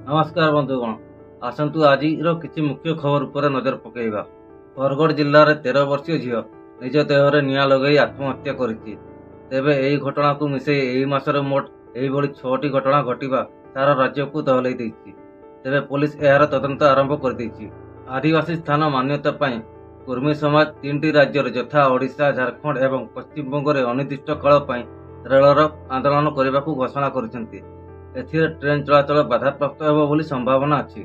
नमस्कार बंधुगण आसतु आज किसी मुख्य खबर पर नजर पकईवा। बरगढ़ जिले में 13 वर्षीय झील निज देहरे निआं लगे आत्महत्या करिछि। तेबे एही घटना को मिसई एही मासरे मोट एहिभଳି 6टी घटना घटिबा सारा राज्य को दहलई दैछि। तेबे पुलिस एहार तदंत आरंभ कर दैछि। आदिवासी स्थान मान्यता पाई कुर्मी समाज 3टी राज्य यथा ओडिशा, झारखंड एवं पश्चिम बंग में अनिर्दिष्ट काल पाई रेलर आंदोलन करने को घोषणा करिसेंति। एथिरे ट्रेन चलाचल बाधाप्राप्त हेबो बोली संभावना अछि।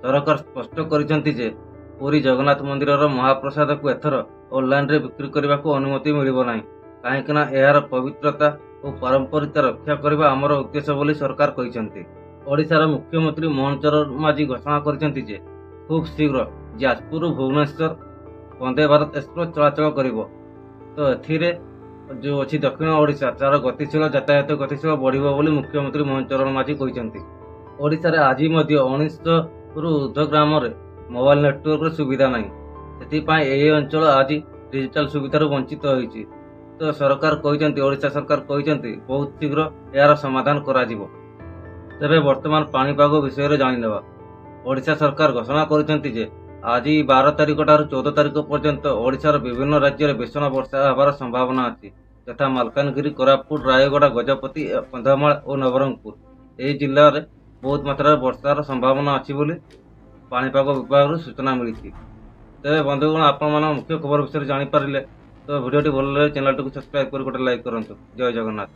सरकार स्पष्ट करिसेंति जे पुरी जगन्नाथ मंदिरर महाप्रसाद को एथर ऑनलाइन रे बिक्री करने को अनुमति मिलिबो नाही, काहेकि ना एहार पवित्रता और पारंपरिकता रक्षा करबा हमर उद्देश्य बोली सरकार कहिसेंति। ओडिशार मुख्यमंत्री मोहन चरण माझी घोषणा करिसेंति जे खूब शीघ्र जाजपुर भुवनेश्वर वंदे भारत एक्सप्रेस चलाचल करिबो। तो एथिरे जो अच्छी दक्षिण ओडिशा तार गतिशील यातायात गतिशील बढ़िबो बोली मुख्यमंत्री मोहन चरण माझी कहिसेंति। ओडिशारे आज 1900 रु ऊर्ध्व ग्राम मोबाइल नेटवर्क सुविधा नहीं, सेथिपाई एही अंचल आज डिजिटल सुविधार वंचित होइछि। तो सरकार कहिसेंति, ओडिशा सरकार कहिसेंति बहुत शीघ्र यार समाधान करा जिवो। तेबे वर्तमान पाणीपाग विषय रे जानि नेबा। ओडिशा सरकार घोषणा करिसेंति जे आज 12 तारिख ठारू 14 तारिख पर्यंत ओडिशार विभिन्न राज्य में भीषण वर्षा होबार संभावना अछि, यथा मालकानगिरी, कोरापुट, रायगड़ा, गजपति, कंधमाल और नवरंगपुर। यह जिले में बहुत मात्रा वर्षार संभावना अच्छी बोली पाणीपाग विभाग सूचना मिली। तेज बंधुगण आपण मुख्य खबर विषय जानीपारे तो भिडियो भल लगे चैनल को सब्सक्राइब कर गोटे लाइक करूँ। जय जगन्नाथ।